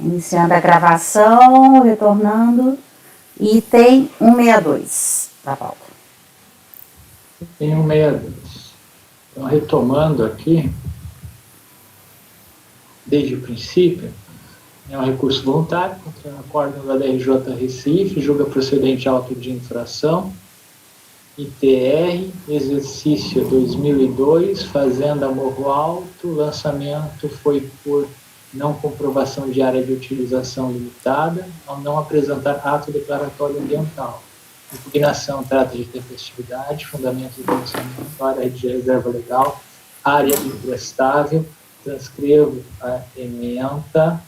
Iniciando a gravação, retornando. Item 162 da pauta. Item 162. Então, retomando aqui, desde o princípio, é um recurso voluntário contra o acórdão da DRJ Recife, julga procedente auto de infração, ITR, exercício 2002, Fazenda Morro Alto, lançamento foi por não comprovação de área de utilização limitada, ao não apresentar ato declaratório ambiental. Impugnação trata de tempestividade, fundamentos do lançamento, área de reserva legal, área imprestável, transcrevo a ementa.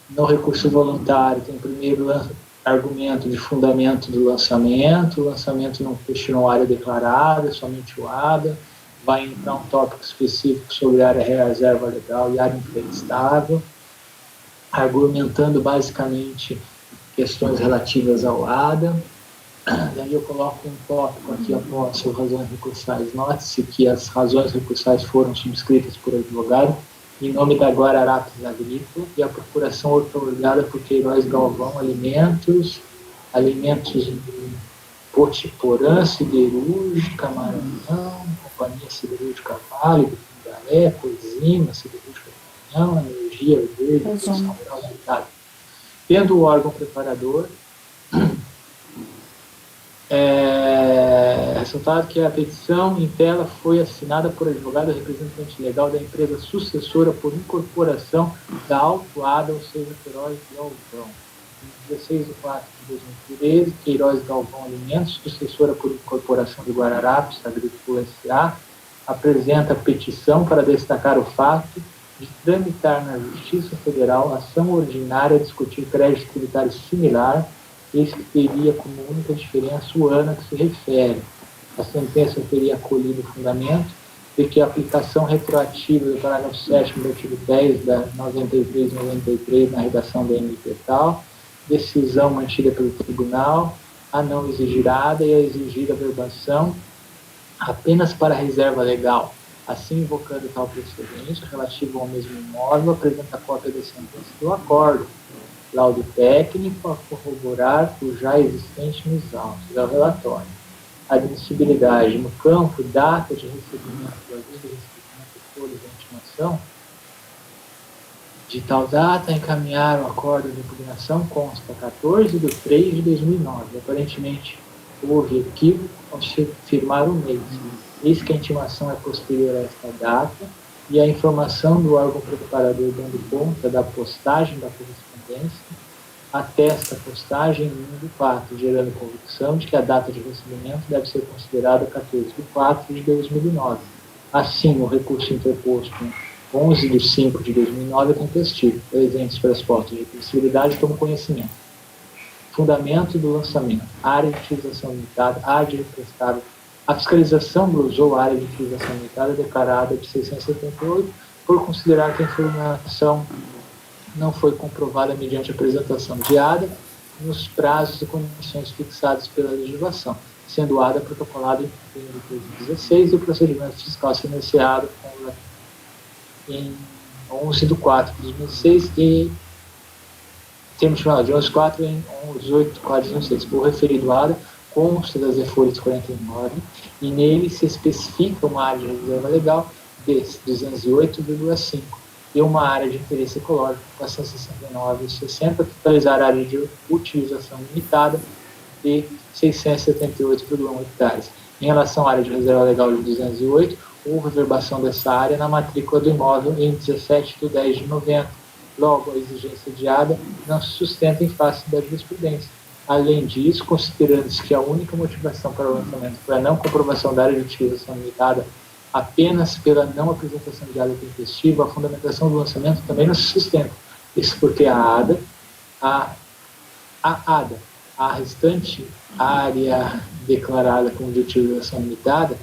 No recurso voluntário, tem o primeiro argumento de fundamento do lançamento, o lançamento não questionou área declarada, somente o ADA, vai entrar um tópico específico sobre área reserva legal e área imprestável, argumentando basicamente questões relativas ao ADA. Daí eu coloco um tópico aqui após as razões recursais. Note-se que as razões recursais foram subscritas por advogado em nome da Guararapes Agrícola e a procuração otorgada por Queiroz Galvão Alimentos Potiporã, Siderúrgica, Maranhão, Companhia Siderúrgica Vale, Pindaré, Coisima, Siderúrgica Maranhão, Energia Verde, Produção Rural Limitada. Tendo o órgão preparador, resultado que a petição em tela foi assinada por advogado representante legal da empresa sucessora por incorporação da autuada, ou seja, Queiroz Galvão. Em 16 de 4 de 2013, Queiroz Galvão Alimentos, sucessora por incorporação de Guararapes Agrícola S.A., apresenta petição para destacar o fato de tramitar na Justiça Federal ação ordinária a discutir crédito tributário similar, eis que teria como única diferença o ano a que se refere. A sentença teria acolhido o fundamento de que a aplicação retroativa do parágrafo 7º do artigo 10 da 93/93 na redação da MP tal, decisão mantida pelo tribunal, a não exigirada e a exigida verbação apenas para a reserva legal. Assim, invocando tal procedimento relativo ao mesmo imóvel, apresenta a cópia da sentença do acordo, laudo técnico a corroborar o já existente nos autos. É o relatório. Admissibilidade no campo, data de recebimento do aviso de recebimento de folhas de intimação. De tal data, encaminhar o acordo de impugnação consta 14 de 3 de 2009. Aparentemente, houve equívoco ao se firmar o mês. Eis que a intimação é posterior a esta data e a informação do órgão preparador dando conta da postagem da correspondência atesta a postagem em 1/4, gerando convicção de que a data de recebimento deve ser considerada 14 de 4 de 2009. Assim, o recurso interposto em 11 de 5 de 2009 é contestível. Presentes pelas fotos de admissibilidade, tomo conhecimento. Fundamento do lançamento. Área de utilização limitada, área de prestável. A fiscalização glosou a área de utilização limitada declarada de 678 por considerar que a informação não foi comprovada mediante apresentação de ADA nos prazos e condições fixados pela legislação, sendo o ADA protocolado em 2016 e o procedimento fiscal se iniciado em 11 de 4 de 2006 e termo de 11 de 4 em 18 de 4 de 2006. O referido ADA consta das folhas 49 e nele se especifica uma área de reserva legal de 208,5 e uma área de interesse ecológico 469,60, totalizar a área de utilização limitada de 678,1 hectares. Em relação à área de reserva legal de 208, houve verbação dessa área na matrícula do imóvel em 17 de 10 de 90. Logo, a exigência de ADA não se sustenta em face da jurisprudência. Além disso, considerando-se que a única motivação para o lançamento foi a não comprovação da área de utilização limitada apenas pela não apresentação de área tempestiva, a fundamentação do lançamento também não se sustenta. Isso porque a restante área declarada como de utilização limitada,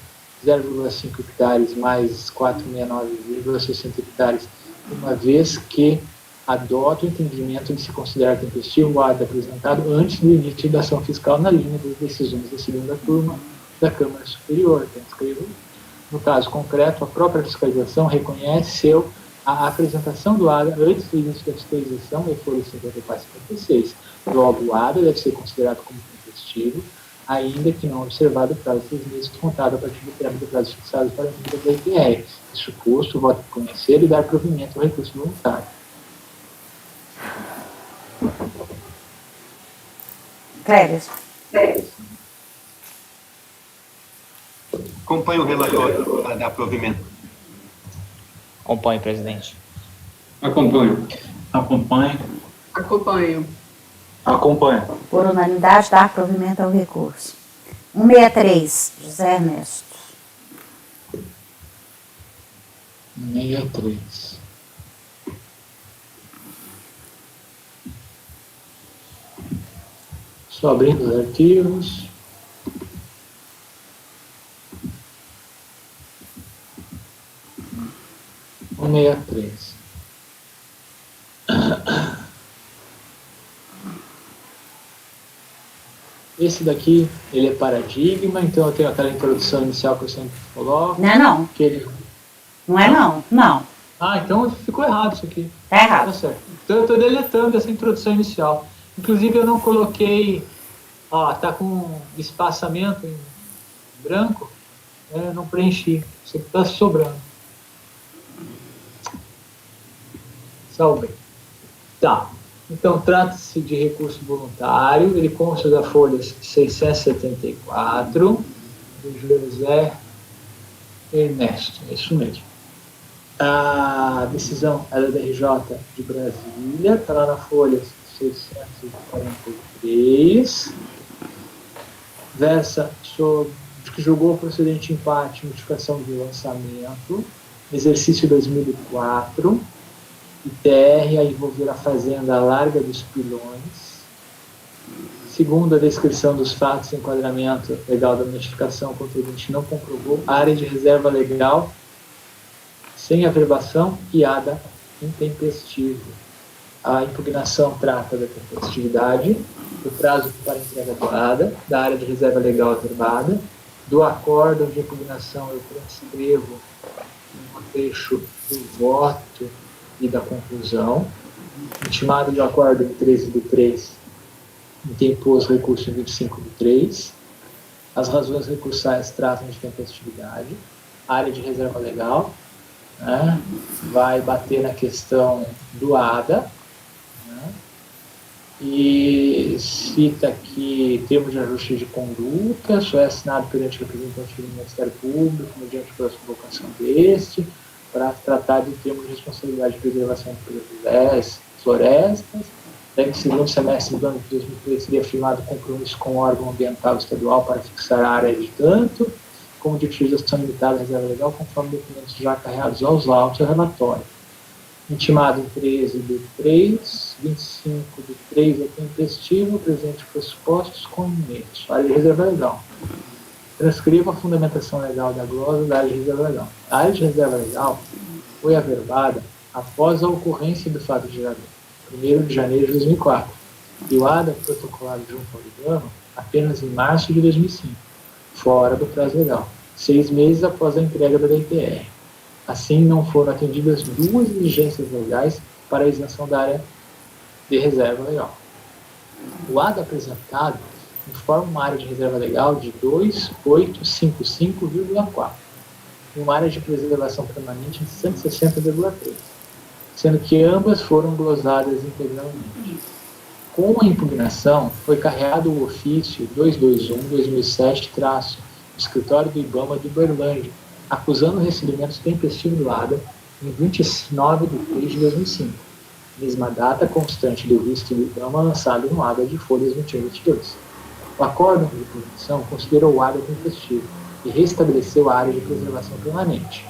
0,5 hectares mais 469,60 hectares, uma vez que adota o entendimento de se considerar tempestivo o ADA apresentado antes do início da ação fiscal na linha das decisões da segunda turma da Câmara Superior. No caso concreto, a própria fiscalização reconheceu A apresentação do ADA antes do início da disposição é folha 54 e 56. Logo, o ADA deve ser considerado como intempestivo, ainda que não observado o prazo de 6 meses contado a partir do término do prazo fixado para a medida da IPR. Isso custo, voto por conhecer e dar provimento ao recurso voluntário. Cléris. Acompanhe o relatório para dar provimento. Acompanhe, presidente. Acompanho. Por unanimidade, dar provimento ao recurso. 163, José Ernesto. 63. Só abrindo os arquivos. Um 63. Esse daqui, ele é paradigma, então eu tenho aquela introdução inicial que eu sempre coloco. Não é não. Que ele... Não é não. Não. Ah, então ficou errado isso aqui. Tá Tá errado. certo. Então eu estou deletando essa introdução inicial. Inclusive eu não coloquei, ó, tá com espaçamento em branco, né, eu não preenchi. Isso aqui está sobrando. Salvei. Tá. Então trata-se de recurso voluntário, ele consta da folha 674, do José Ernesto, é isso mesmo. A decisão é da DRJ de Brasília, está lá na folha 643, versa sobre que julgou procedente empate, notificação de lançamento, exercício 2004, ITR a envolver a fazenda Larga dos Pilões. Segundo a descrição dos fatos, enquadramento legal da notificação, o contribuinte não comprovou área de reserva legal sem averbação e ADA intempestivo. A impugnação trata da tempestividade, do prazo para entrega do ADA, da área de reserva legal averbada, do acórdão de impugnação. Eu transcrevo um trecho do voto e da conclusão. Intimado de acordo em 13/3, interpôs recurso em 25/3. As razões recursais tratam de tempestividade. Área de reserva legal, né, vai bater na questão do ADA, né, e cita que termo de ajuste de conduta só é assinado perante o representante do Ministério Público mediante a convocação deste, para tratar de termos de responsabilidade de preservação de florestas. Daí, no segundo semestre do ano de 2003, seria firmado compromisso com o órgão ambiental estadual para fixar a área de tanto, como de utilização limitada da reserva legal, conforme documentos já carregados aos autos e ao relatório. Intimado em 13/3, 25/3 é tempestivo, presente pressupostos com imenso. Área de reserva legal. Transcreva a fundamentação legal da glosa da área de reserva legal. A área de reserva legal foi averbada após a ocorrência do fato gerador, 1º de janeiro de 2004, e o ADA protocolado junto ao IBAMA apenas em março de 2005, fora do prazo legal, 6 meses após a entrega da DPR. Assim, não foram atendidas 2 exigências legais para a isenção da área de reserva legal. O ADA apresentado informa uma área de reserva legal de 2.855,4 e uma área de preservação permanente de 160,3, sendo que ambas foram glosadas integralmente. Com a impugnação, foi carreado o ofício 221/2007, escritório do IBAMA de Uberlândia, acusando o recebimento tempestivo do ADA em 29/3 de 2005, mesma data constante do visto do IBAMA lançado no ADA de folhas 21 e 22. O acórdão de impugnação considerou o área tempestivo e restabeleceu a área de preservação permanente,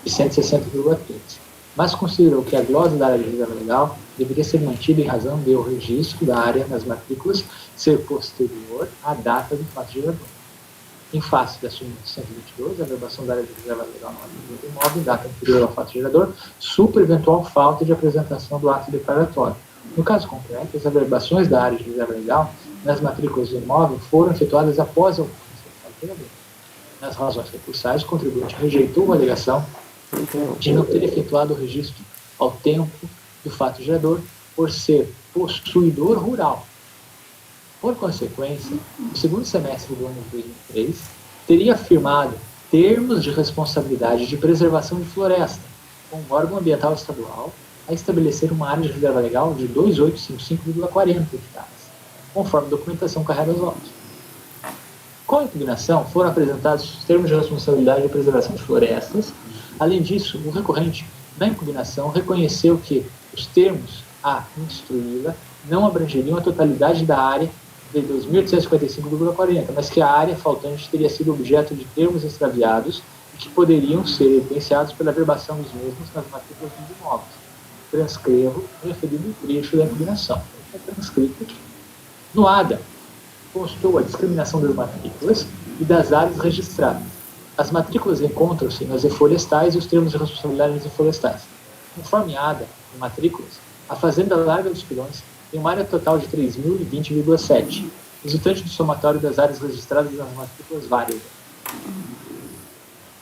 de 160,3, mas considerou que a glosa da área de reserva legal deveria ser mantida em razão do registro da área nas matrículas ser posterior à data do fato gerador. Em face da súmula 122, a averbação da área de reserva legal no matrícula do imóvel, data anterior ao fato gerador, supra eventual falta de apresentação do ato declaratório. No caso concreto, as averbações da área de reserva legal nas matrículas do imóvel foram efetuadas após a ocorrência do fato gerador. Nas razões recursais, o contribuinte rejeitou a alegação de não ter efetuado o registro ao tempo do fato gerador por ser possuidor rural. Por consequência, no segundo semestre do ano de 2003, teria firmado termos de responsabilidade de preservação de floresta com o órgão ambiental estadual a estabelecer uma área de reserva legal de 2.855,40 hectares, conforme documentação carregada aos autos. Com a impugnação, foram apresentados os termos de responsabilidade de preservação de florestas. Além disso, o recorrente, na impugnação, reconheceu que os termos a instruí-la não abrangeriam a totalidade da área de 2.855,40, mas que a área faltante teria sido objeto de termos extraviados e que poderiam ser evidenciados pela verbação dos mesmos nas matrículas dos imóveis. Transcrevo o referido trecho da impugnação. Está transcrito aqui. No ADA, constou a discriminação das matrículas e das áreas registradas. As matrículas encontram-se nas reflorestais e os termos de responsabilidade nas reflorestais. Conforme a ADA de matrículas, a Fazenda Larga dos Pilões tem uma área total de 3.020,7, resultante do somatório das áreas registradas nas matrículas várias.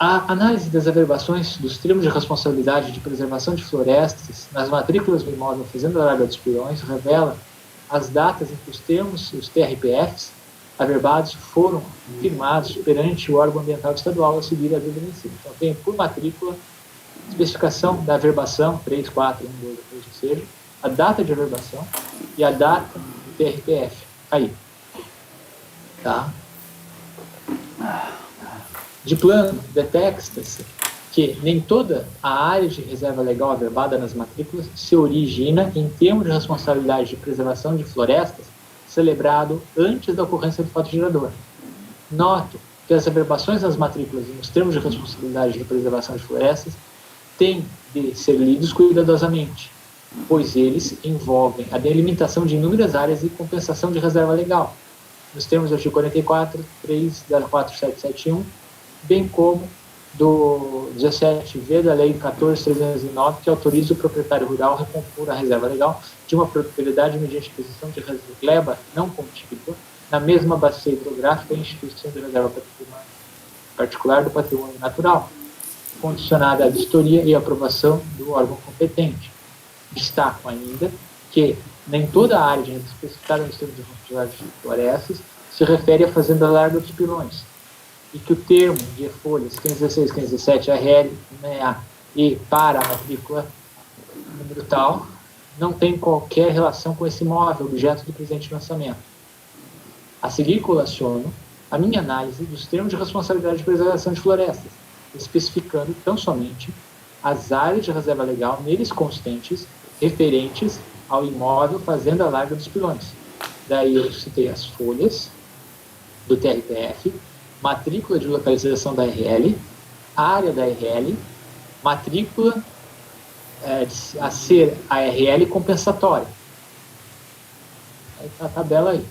A análise das averbações dos termos de responsabilidade de preservação de florestas nas matrículas do imóvel Fazenda Larga dos Pilões revela as datas em que os termos, os TRPFs, averbados foram firmados perante o órgão ambiental estadual a seguir a vencido. Então, tem por matrícula, especificação da averbação, 3, 4, 1, 2, 3, que seja, a data de averbação e a data do TRPF. Aí. Tá? De plano, detecta-se que nem toda a área de reserva legal averbada nas matrículas se origina em termos de responsabilidade de preservação de florestas celebrado antes da ocorrência do fato gerador. Noto que as averbações nas matrículas e nos termos de responsabilidade de preservação de florestas têm de ser lidos cuidadosamente, pois eles envolvem a delimitação de inúmeras áreas e compensação de reserva legal, nos termos do artigo 44, 3 da 4771, bem como do 17V da Lei 14.309, que autoriza o proprietário rural a recompor a reserva legal de uma propriedade mediante aquisição de gleba não contígua na mesma bacia hidrográfica e instituição de reserva particular do patrimônio natural, condicionada à vistoria e aprovação do órgão competente. Destaco ainda que nem toda a área de especificada nos termos de responsabilidade de florestas se refere à Fazenda Larga dos Pilões, e que o termo de folhas 516, 517, RL, NEA e para a matrícula número tal, não tem qualquer relação com esse imóvel, objeto do presente lançamento. A seguir, colaciono a minha análise dos termos de responsabilidade de preservação de florestas, especificando tão somente as áreas de reserva legal neles constantes referentes ao imóvel Fazenda Larga dos Pilões. Daí eu citei as folhas do TRPF, matrícula de localização da RL, área da RL, matrícula a ser a RL compensatória. Aí está a tabela aí.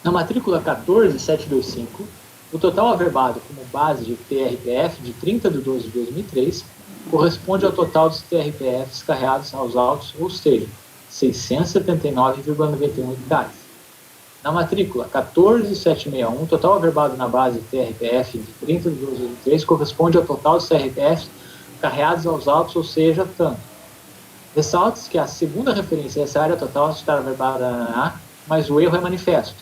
Na matrícula 14725, o total averbado como base de TRPF de 30 de 12 de 2003 corresponde ao total dos TRPFs carregados aos autos, ou seja, 679,91 hectares. Na matrícula 14761, o total averbado na base TRPF de 30 de 12 de 2003 corresponde ao total dos TRPFs carregados aos autos, ou seja, tanto. Ressalta-se que a segunda referência a essa área total está averbada na A, mas o erro é manifesto.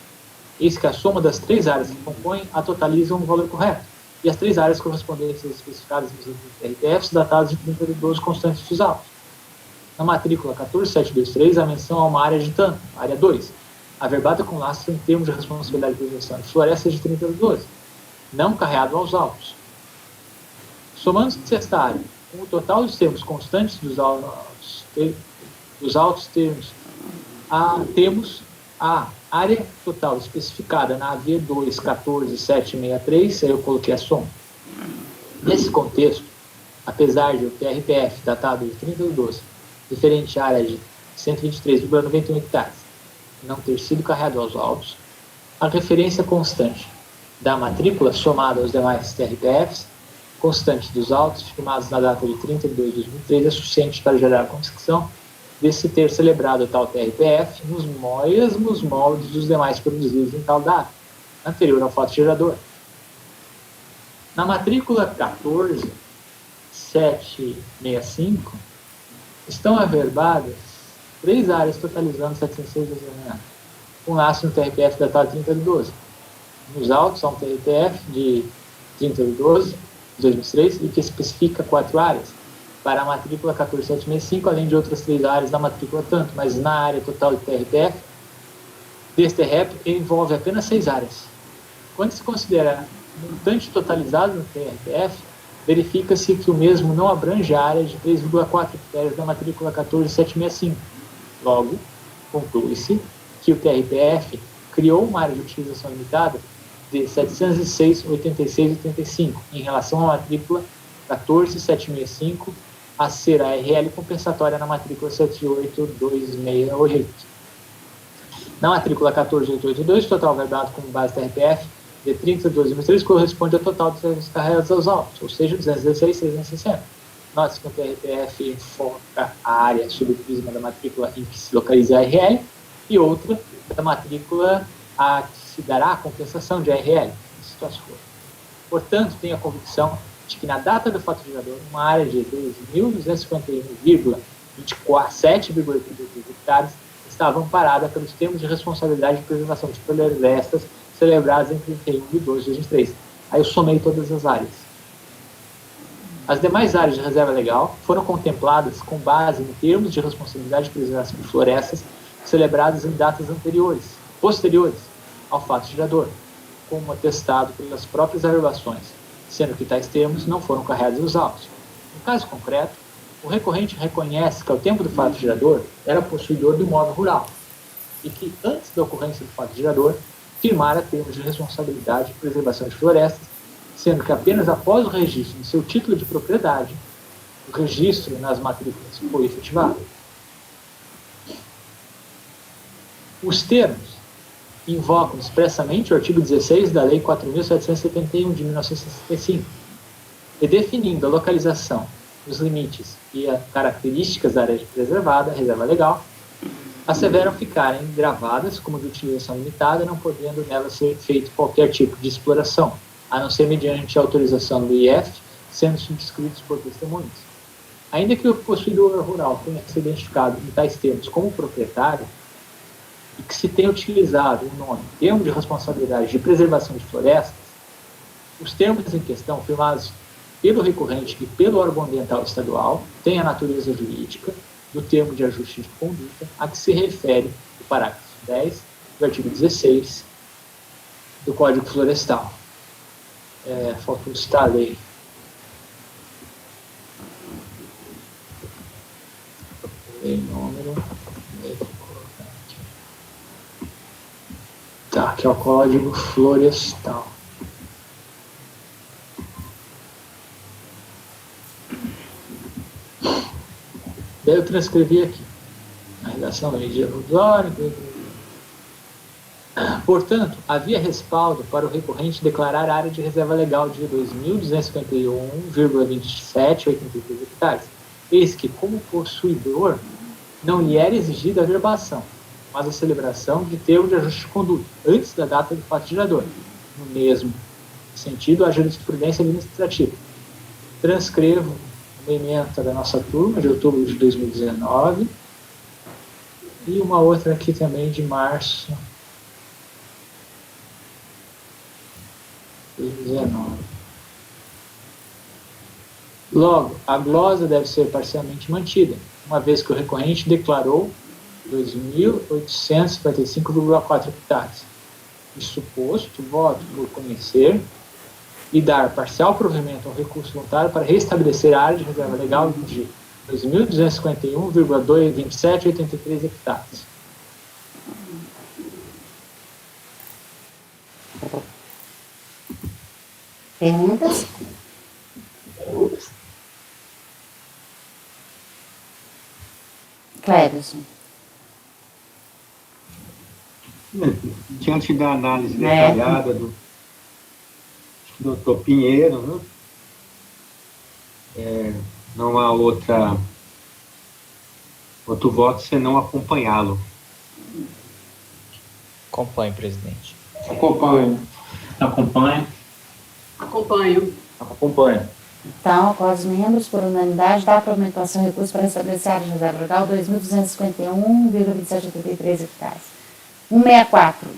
Eis que a soma das três áreas que compõem a totalizam um valor correto, e as três áreas correspondentes às especificadas nos TRPFs datadas de 30 de 12 constantes dos autos. Na matrícula 14723, a menção a uma área de tanto, área 2, averbada com lastro em termos de responsabilidade de preservação de florestas de 30 de 12, não carregado aos autos. Somando-se esta área com o total dos termos constantes dos autos termos, temos a área total especificada na AV 2.14.763, aí eu coloquei a soma. Nesse contexto, apesar de o TRPF datado de 30 de 12, referente à área de 123,91 hectares, não ter sido carregado aos autos, a referência constante da matrícula somada aos demais TRPFs, constante dos autos firmados na data de 30 de 2 de 2003, é suficiente para gerar a convicção de se ter celebrado tal TRPF nos mesmos moldes dos demais produzidos em tal data, anterior ao fato gerador. Na matrícula 14765, estão averbadas 3 áreas totalizando 706 desenhadas, com laço no TRPF datado 30/12. Nos autos, há um TRPF de 30/12, de 2003, e que especifica 4 áreas para a matrícula 14765, além de outras 3 áreas da matrícula tanto, mas na área total do TRPF, deste REP, envolve apenas 6 áreas. Quando se considera o montante totalizado no TRPF, verifica-se que o mesmo não abrange a área de 3,4 hectares da matrícula 14765. Logo, conclui-se que o TRPF criou uma área de utilização limitada de 706,86,85 em relação à matrícula 14765, a ser a RL compensatória na matrícula 78268. Na matrícula 14882, o total verbado como base TRPF de 30/12/2003 corresponde ao total dos serviços carregados aos autos, ou seja, 216.660. Note que o TRPF foca a área sob o prisma da matrícula em que se localiza a RL e outra da matrícula a que se dará a compensação de ARL, se situação for. Portanto, tenho a convicção de que na data do fato gerador, uma área de 2.251,27,83 hectares estava amparada pelos termos de responsabilidade de preservação de florestas celebrados em 31/12/2003. Aí eu somei todas as áreas. As demais áreas de reserva legal foram contempladas com base em termos de responsabilidade de preservação de florestas celebrados em datas posteriores ao fato gerador, como atestado pelas próprias averbações, sendo que tais termos não foram carregados nos autos. No caso concreto, o recorrente reconhece que ao tempo do fato gerador era possuidor do imóvel rural e que antes da ocorrência do fato gerador firmara termos de responsabilidade de preservação de florestas, sendo que apenas após o registro de seu título de propriedade, o registro nas matrículas foi efetivado. Os termos invocam expressamente o artigo 16 da Lei 4.771 de 1965, e definindo a localização, os limites e as características da área preservada, reserva legal, asseveram ficarem gravadas como de utilização limitada, não podendo nela ser feito qualquer tipo de exploração, a não ser mediante autorização do IF, sendo subscritos por testemunhas. Ainda que o possuidor rural tenha se identificado em tais termos como proprietário, e que se tenha utilizado o nome Termo de Responsabilidade de Preservação de Florestas, os termos em questão, firmados pelo recorrente e pelo órgão ambiental estadual, têm a natureza jurídica do termo de ajuste de conduta a que se refere o parágrafo 10 do artigo 16 do Código Florestal. Faltou citar a lei. Lei número... Tá, que é o Código Florestal. Daí eu transcrevi aqui. A redação da medida provisória. Portanto, havia respaldo para o recorrente declarar a área de reserva legal de 2.251,2783 hectares. Eis que, como possuidor, não lhe era exigida a averbação, mas a celebração de termo de ajuste de conduta, antes da data do fato gerador. No mesmo sentido, a jurisprudência administrativa. Transcrevo uma ementa da nossa turma, de outubro de 2019, e uma outra aqui também de março de 2019. Logo, a glosa deve ser parcialmente mantida, uma vez que o recorrente declarou 2.855,4 hectares. E suposto voto por conhecer e dar parcial provimento ao recurso voluntário para restabelecer a área de reserva legal de 2.251,2783 hectares. Perguntas? Clérison. Diante da análise detalhada do Dr. Pinheiro, né? Não há outro voto senão acompanhá-lo. Acompanhe, presidente. Acompanho. Acompanha. Acompanho. Acompanho. Então, com os membros, por unanimidade, dá provimentação recurso para estabelecer área de reserva legal 2.251,2783 hectares. 164.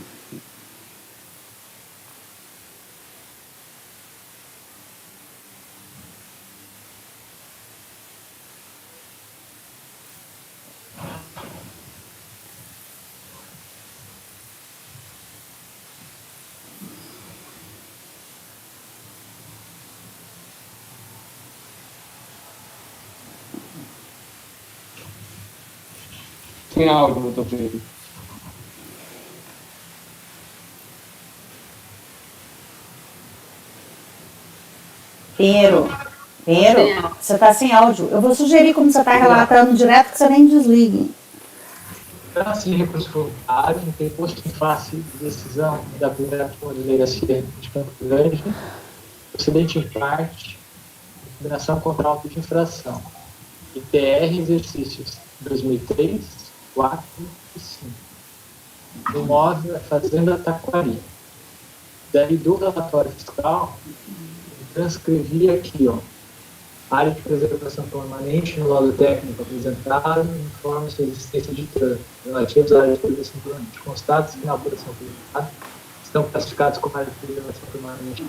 Sem áudio, doutor Pedro. Pinheiro, você está sem áudio. Eu vou sugerir, como você está relatando direto, que você nem desligue. Trata-se de recurso voluntário, tem posto em face de decisão da primeira delegacia de Campo Grande, procedente em parte, combinação contra auto de infração, IPR exercícios 2003, 4 e 5. O imóvel é Fazenda Taquari. Daí do relatório fiscal, transcrevi aqui, área de preservação permanente no laudo técnico apresentado, informa sua existência de trânsito relativos à área de preservação permanente. Constados que na apuração apresentada estão classificados como área de preservação permanente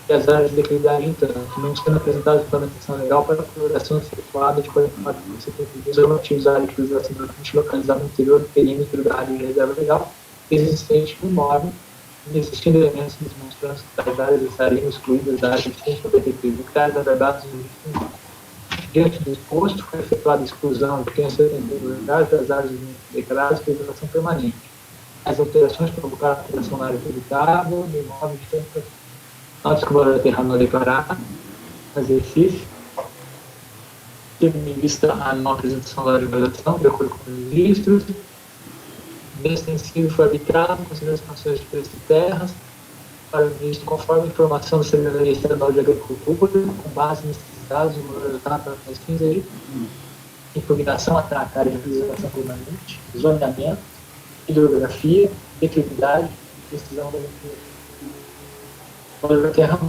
e as áreas de declividade em trânsito, não sendo apresentadas documentação legal para a coloração efetuada de 44.72 relativos à área de preservação permanente localizada no interior do perímetro da área de reserva legal existente no imóvel, existindo elementos demonstrando que tais áreas estariam excluídas da área de 193 hectares albergados no imóvel. Diante do exposto, foi efetuada a exclusão de 572 hectares das áreas declaradas de preservação permanente. As alterações provocaram alteração na área tributável do imóvel de tanto antes que o valor da terra não declarada, exercício, tendo em vista a não apresentação da legalização, de acordo com os registros, bem extensivo foi arbitrado, considerando as condições de preço de terras, para o ministro, conforme a informação da Secretaria Estadual de Agricultura, com base nesses dados, o valor adotado para as fins de impugnação à área de preservação permanente, zoneamento, hidrografia, declividade, decisão da valor da terra,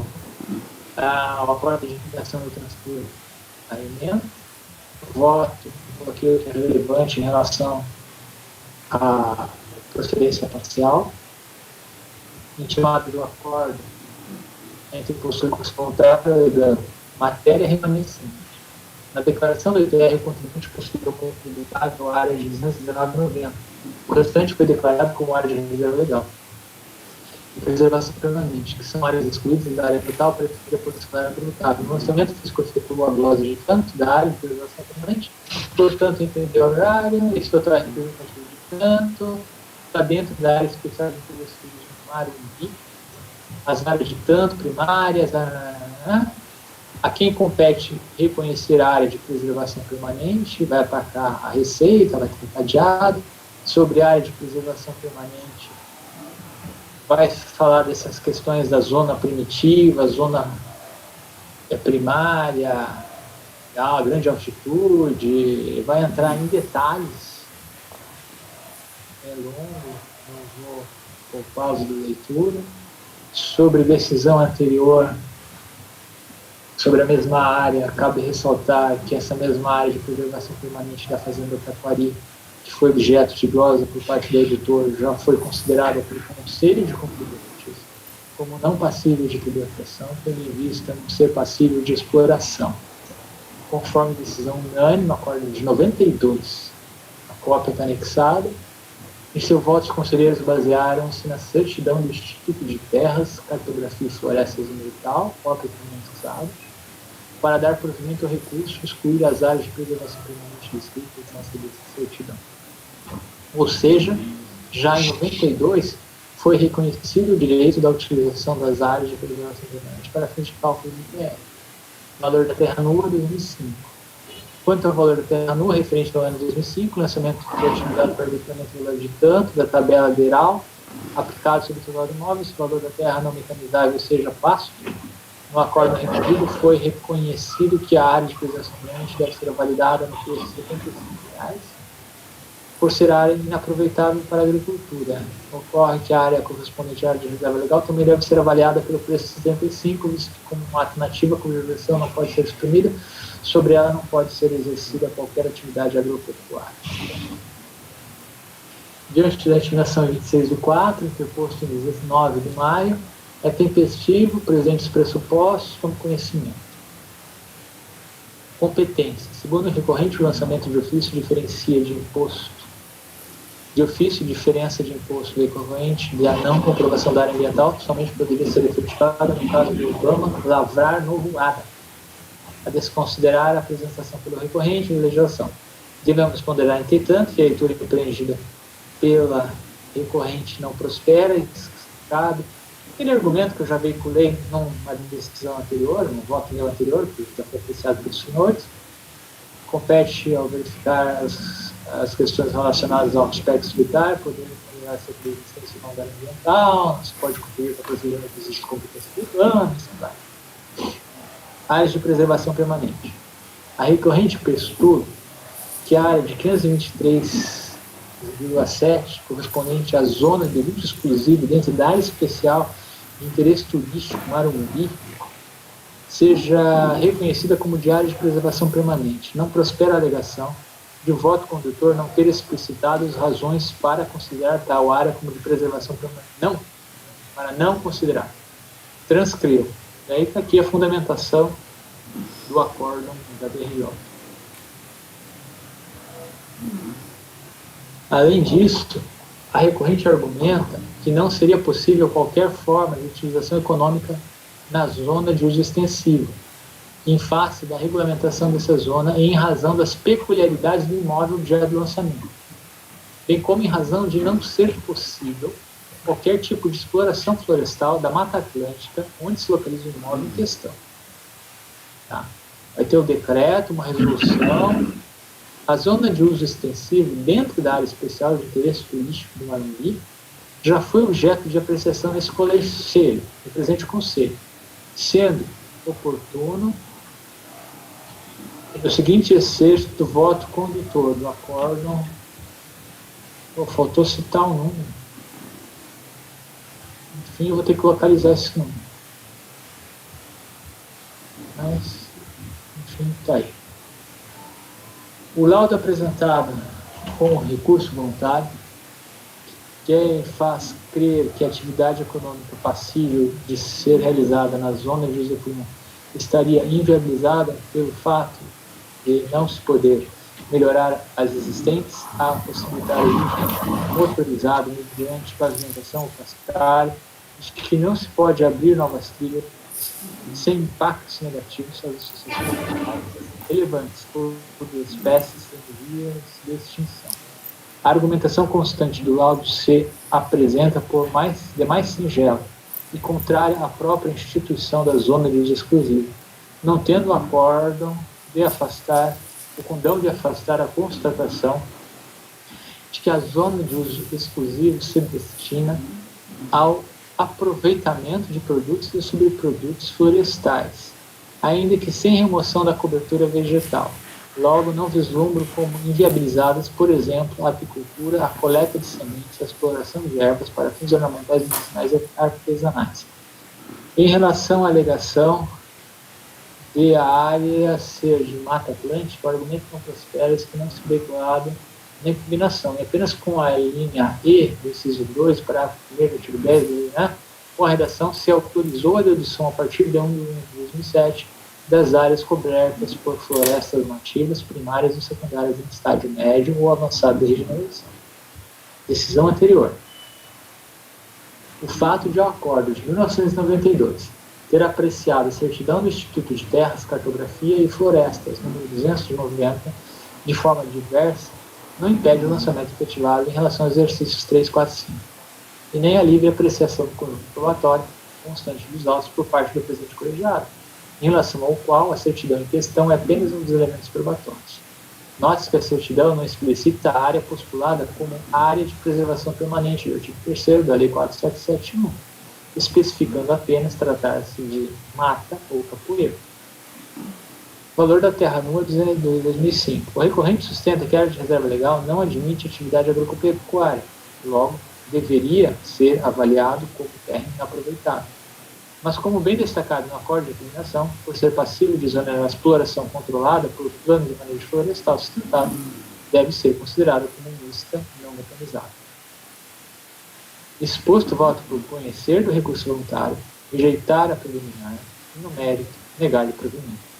o acordo de impugnação do transporte a emenda, voto, coloquei o que é relevante em relação à procedência parcial, intimado do acordo entre o possui contrário da matéria remanescente. Na declaração do ITR, o contribuinte possuía como tributável a área de 219,90. O restante foi declarado como área de reserva legal e preservação permanente, que são áreas excluídas da área total preferida por declarar tributável. No lançamento, fisco efetuou a glosa de tanto da área de preservação permanente, portanto, entendeu a área, esse total é representativo de tanto, está dentro da área especial de preservação primária e as áreas de tanto, primárias, a quem compete reconhecer a área de preservação permanente, vai atacar a receita, vai ter cadeado, sobre a área de preservação permanente, vai falar dessas questões da zona primitiva, zona primária, a grande altitude, vai entrar em detalhes, é longo, não vou poupar de leitura, sobre decisão anterior, sobre a mesma área. Cabe ressaltar que essa mesma área de preservação permanente da Fazenda Taquari, que foi objeto de glosa por parte do editor, já foi considerada pelo Conselho de Contribuintes como não passível de tributação, tendo em vista não ser passível de exploração. Conforme decisão unânime, acordo de 92, a cópia está anexada. Em seu voto, os conselheiros basearam-se na certidão do Instituto de Terras, Cartografia e Florestas Ambiental, cópia também anexada, para dar provimento ao recurso e excluir as áreas de preservação permanente descritas nessa certidão. Ou seja, já em 92, foi reconhecido o direito da utilização das áreas de preservação permanente para fins de cálculo do IPR. Valor da terra nua, 2005. Quanto ao valor da terra nua, referente ao ano 2005, lançamento foi utilizado para determinamento do valor de tanto da tabela geral aplicado sobre o total do imóvel, se o valor da terra não mecanizável seja pasto. No acordo requerido, foi reconhecido que a área de preservação permanente deve ser validada no preço de R$ 75. por ser área inaproveitável para a agricultura. Ocorre que a área correspondente à área de reserva legal também deve ser avaliada pelo preço 75, visto que como uma alternativa cuja versão não pode ser suprimida, sobre ela não pode ser exercida qualquer atividade agropecuária. Diante da intimação 26/4, interposto em 19 de maio, é tempestivo, presente os pressupostos, como conhecimento. Competência. Segundo o recorrente, o lançamento de ofício diferencia de imposto. De ofício, diferença de imposto decorrente da não comprovação da área ambiental somente poderia ser efetivada no caso de Obama lavrar novo ADA, a desconsiderar a apresentação pelo recorrente em legislação. Devemos ponderar, entretanto, que a leitura empreendida pela recorrente não prospera e cabe. Aquele argumento que eu já veiculei numa decisão anterior, num voto meu anterior, que já foi apreciado pelos senhores, compete ao verificar as questões relacionadas ao aspecto tributário, poder avaliar se a existência de área ambiental, se pode cumprir com a procedura que existe de competência do plano, etc. Áreas de preservação permanente. A recorrente prestou que a área de 523,7, correspondente à zona de uso exclusivo dentro da área especial de interesse turístico Marumbi, seja reconhecida como de área de preservação permanente. Não prospera a alegação de o voto condutor não ter explicitado as razões para considerar tal área como de preservação permanente. Não, para não considerar. Transcreva. Daí está aqui a fundamentação do acórdão da DRJ. Além disso, a recorrente argumenta que não seria possível qualquer forma de utilização econômica na zona de uso extensivo, em face da regulamentação dessa zona e em razão das peculiaridades do imóvel objeto do lançamento, bem como em razão de não ser possível qualquer tipo de exploração florestal da Mata Atlântica onde se localiza o imóvel em questão. Tá? Vai ter o decreto, uma resolução. A zona de uso extensivo dentro da área especial de interesse turístico do Marumbi já foi objeto de apreciação nesse conselho, no presente conselho, sendo oportuno o seguinte excerto do voto condutor do acórdão. Faltou citar o número. Enfim, eu vou ter que localizar esse número. Mas, enfim, está aí. O laudo apresentado com recurso voluntário, que faz crer que a atividade econômica passível de ser realizada na zona de uso comum estaria inviabilizada pelo fato de não se poder melhorar as existentes, a possibilitar o uso motorizado mediante pavimentação ou cascalho, de que não se pode abrir novas trilhas sem impactos negativos sobre as sociedades relevantes por espécies em vias de extinção. A argumentação constante do laudo se apresenta por demais singela e contrária à própria instituição da zona de uso exclusivo, não tendo o acórdão de afastar, o condão de afastar a constatação de que a zona de uso exclusivo se destina ao aproveitamento de produtos e subprodutos florestais, ainda que sem remoção da cobertura vegetal. Logo, não vislumbro como inviabilizadas, por exemplo, a apicultura, a coleta de sementes, a exploração de ervas para fins ornamentais, medicinais e artesanais. Em relação à alegação de a área ser de Mata Atlântica, o argumento não prospera que não se veiculado nem combinação, e apenas com a linha E, do inciso 2, parágrafo 1º, artigo 10, com a redação, se autorizou a dedução a partir de 1 de junho de 2007 das áreas cobertas por florestas nativas, primárias ou secundárias em estágio médio ou avançado de regeneração. Decisão anterior. O fato de o acordo de 1992 ter apreciado a certidão do Instituto de Terras, Cartografia e Florestas, número 290, de forma diversa, não impede o lançamento efetivado em relação aos exercícios 3, 4 e 5, e nem a livre apreciação do conjunto probatório constante dos autos por parte do presidente colegiado, em relação ao qual a certidão em questão é apenas um dos elementos probatórios. Note-se que a certidão não explicita a área postulada como área de preservação permanente do artigo 3º da Lei 4771, especificando apenas tratar-se de mata ou capoeira. Valor da terra nua de 2005. O recorrente sustenta que a área de reserva legal não admite atividade agropecuária, logo, deveria ser avaliado como terra inaproveitável. Mas, como bem destacado no acordo de declinação, por ser passível de exploração controlada por plano de manejo florestal sustentável, deve ser considerado como lista não mecanizada. Exposto, voto por conhecer do recurso voluntário, rejeitar a preliminar e, no mérito, negar-lhe provimento.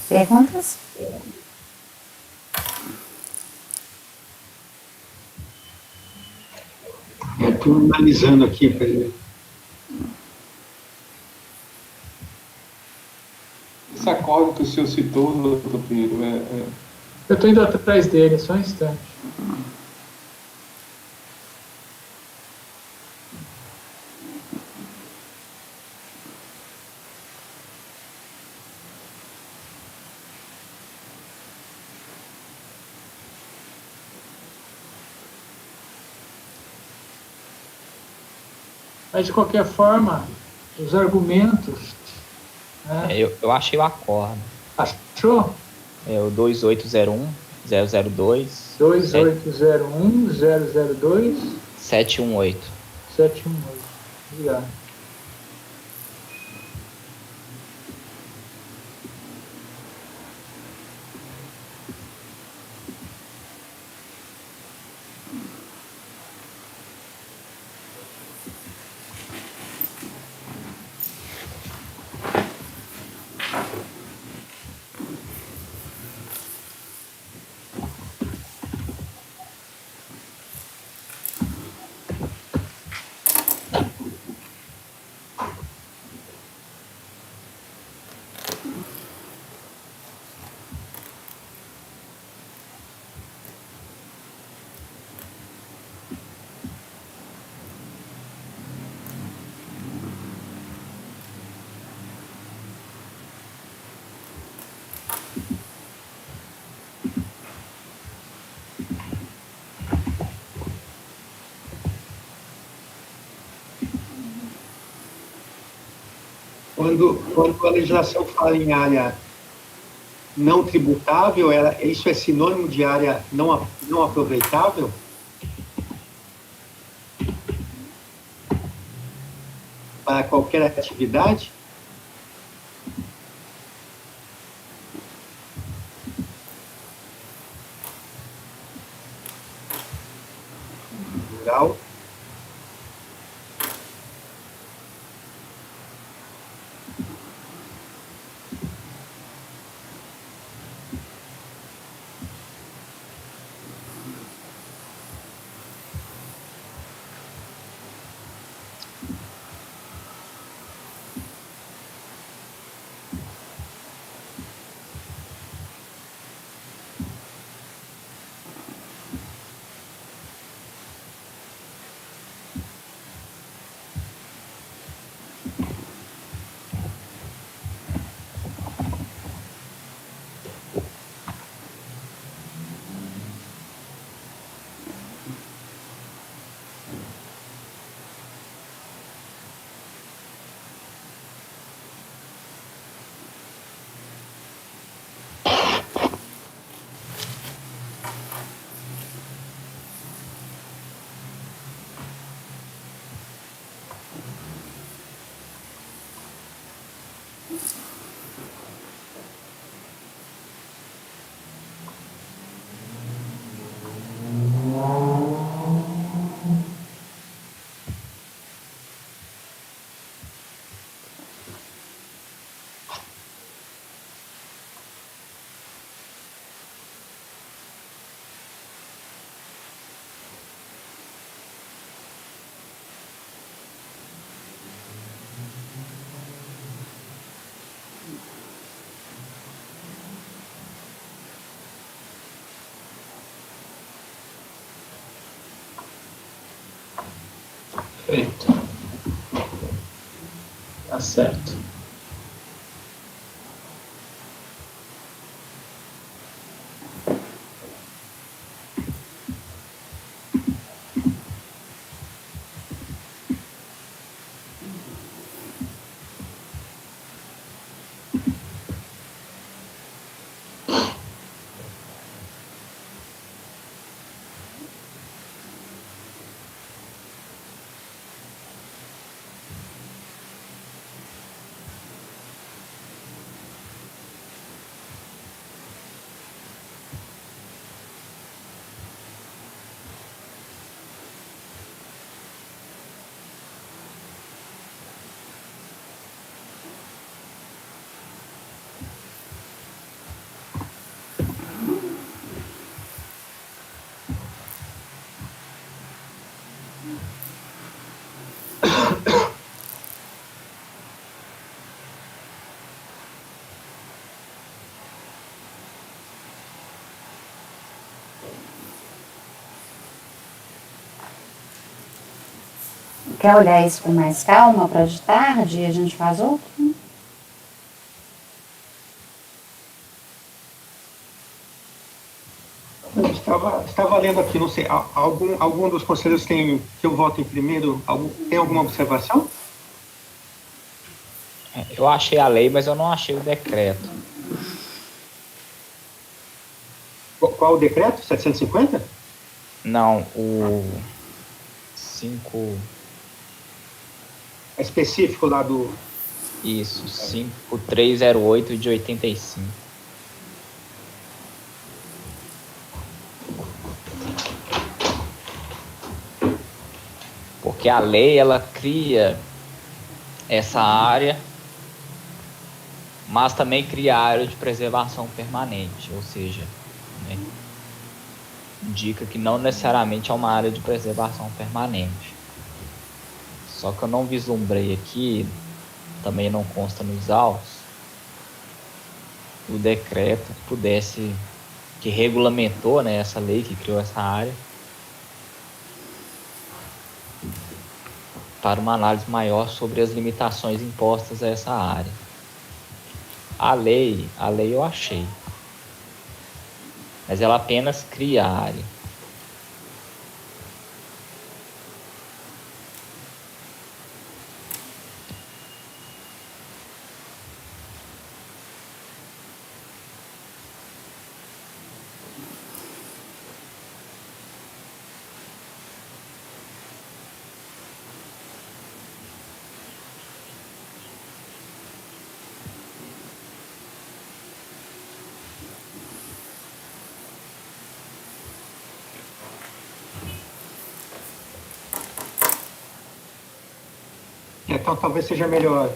Perguntas? Estou analisando aqui, presidente. Esse acordo que o senhor citou, doutor Pinheiro, Eu estou indo atrás dele, só um instante. Mas, de qualquer forma, os argumentos... Né? Eu achei o acordo. Achou? É o 2801 002 2801 002 718. 718. Obrigado. Quando a legislação fala em área não tributável, isso é sinônimo de área não aproveitável? Para qualquer atividade? Rural? Perfeito. Tá certo. quer olhar isso com mais calma para de tarde e a gente faz outro? Eu estava lendo aqui, não sei, algum dos conselheiros tem que eu voto em primeiro? Tem alguma observação? Eu achei a lei, mas eu não achei o decreto. Qual o decreto? 750? Não, o 5... É específico lá do... Isso, 5308 de 85. Porque a lei, ela cria essa área, mas também cria a área de preservação permanente, ou seja, né, indica que não necessariamente é uma área de preservação permanente. Só que eu não vislumbrei aqui, também não consta nos autos, o decreto que regulamentou, né, essa lei que criou essa área, para uma análise maior sobre as limitações impostas a essa área. A lei eu achei, mas ela apenas cria a área. Então talvez seja melhor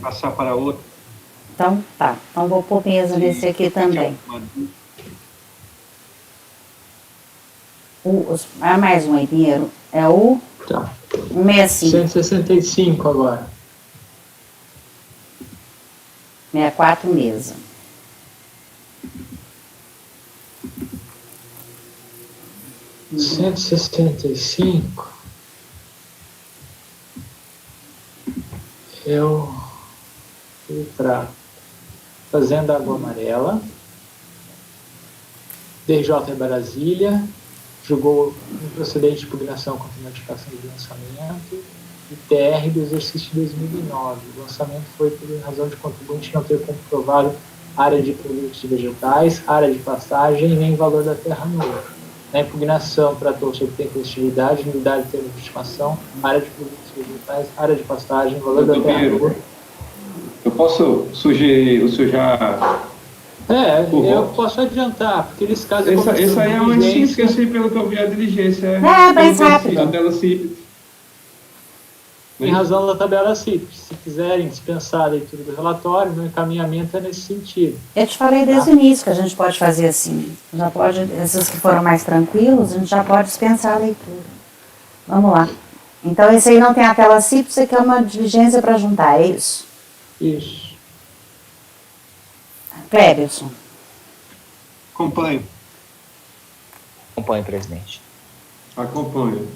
passar para outro. Então tá, então vou pôr mesa nesse aqui também. Mais um aí, Pinheiro. É o Tá. 65. 165 agora. 64 mesa. Uhum. 165. Eu trago Fazenda Água Amarela, DJ Brasília, julgou improcedente de impugnação contra a notificação de lançamento, e TR do exercício de 2009. O lançamento foi por razão de contribuinte não ter comprovado área de produtos vegetais, área de pastagem e nem valor da terra nua. Na impugnação, tratou sobre tempestividade, unidade de termo de estimação, área de produtos vegetais, área de pastagem, valor da terra nua. Eu posso sugerir, o senhor já... eu posso adiantar, porque nesse caso... Essa aí é uma simples, que eu sei pelo que eu vi a diligência. Mais rápido. A tela simples. Em razão da tabela simples. Se quiserem dispensar a leitura do relatório, meu encaminhamento é nesse sentido. Eu te falei desde o início que a gente pode fazer assim. Já pode, esses que foram mais tranquilos, a gente já pode dispensar a leitura. Vamos lá. Então esse aí não tem a tela simples, você quer uma diligência para juntar, é isso? Isso. Clébison. Acompanho. Acompanhe, presidente. Acompanho.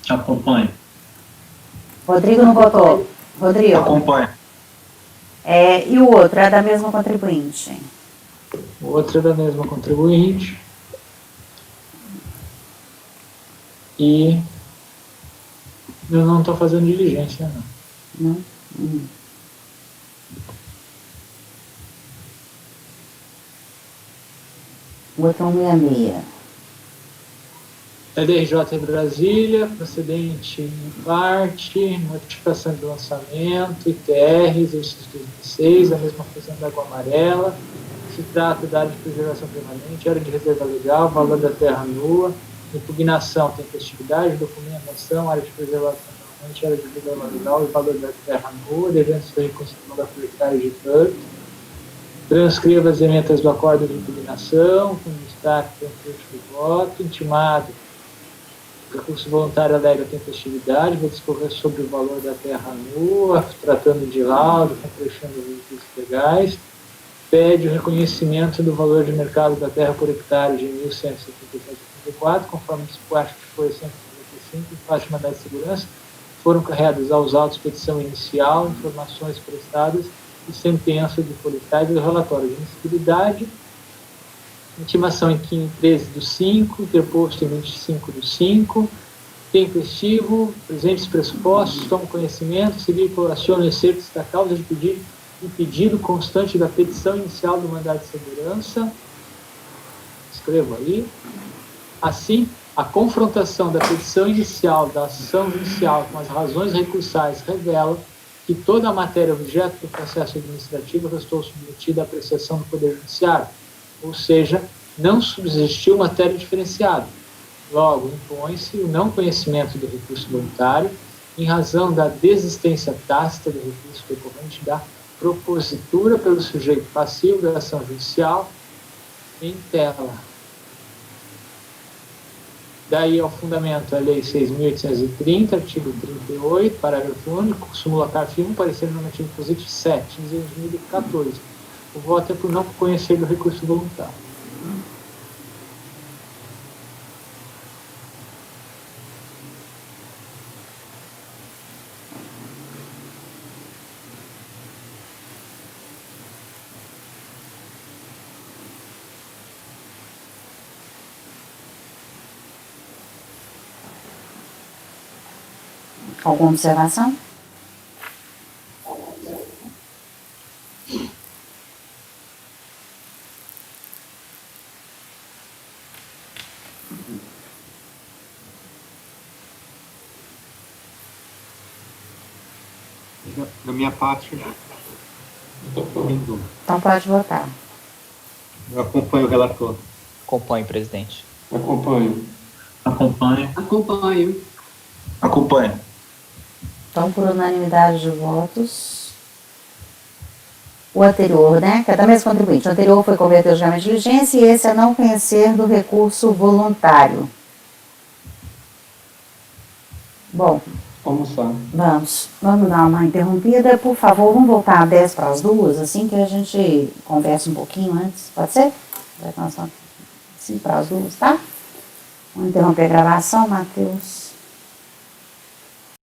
Acompanho. Rodrigo não votou. Rodrigo. Acompanho. E o outro é da mesma contribuinte? O outro é da mesma contribuinte. E eu não estou fazendo diligência, não. Não? O outro é 166. É DRJ Brasília, procedente em parte, notificação de lançamento, ITR, exercício 2006, a mesma Fazenda Água Amarela. Se trata da área de preservação permanente, área de reserva legal, valor da terra nua, impugnação, tempestividade, documentação, área de preservação permanente, área de reserva legal e valor da terra nua, devendo ser reconstrução da proprietária de campo. Transcreva as emendas do acordo de impugnação, com destaque para o trecho do voto, intimado. O recurso voluntário alega tempestividade, vai discorrer sobre o valor da terra nua, tratando de laudo, compreenchendo os requisitos legais. Pede o reconhecimento do valor de mercado da terra por hectare de R$ 1.177 adequado, conforme o artigo que foi 195, em fase de mandado de segurança, foram carregadas aos autos petição inicial, informações prestadas e sentença de qualidade do relatório de admissibilidade, intimação em 13/5, interposto em 25/5, tempestivo, presentes pressupostos, toma conhecimento, seguir colaciona excertos da causa de pedido constante da petição inicial do mandado de segurança. Escrevo aí. Assim, a confrontação da petição inicial, da ação judicial com as razões recursais revela que toda a matéria objeto do processo administrativo restou submetida à apreciação do Poder Judiciário, ou seja, não subsistiu matéria diferenciada. Logo, impõe-se o não conhecimento do recurso voluntário em razão da desistência tácita do recurso decorrente da propositura pelo sujeito passivo da ação judicial em tela. Daí ao fundamento a Lei 6.830, artigo 38, parágrafo único, súmula caput 1, parecer normativo positivo 7, de 2014. O voto é por não conhecer do recurso voluntário. Alguma observação? Da minha parte, Então pode votar. eu acompanho o relator. Acompanhe, presidente. Acompanho. Acompanho. Então, por unanimidade de votos, o anterior, né, que é da mesma contribuinte, o anterior foi converter o julgamento de diligência e esse é não conhecer do recurso voluntário. Bom, Almoçar. vamos dar uma interrompida, por favor, vamos voltar às 10 para as 2, assim que a gente conversa um pouquinho antes, pode ser? Já que nós estamos 5 para as 2, tá? Vamos interromper a gravação, Matheus.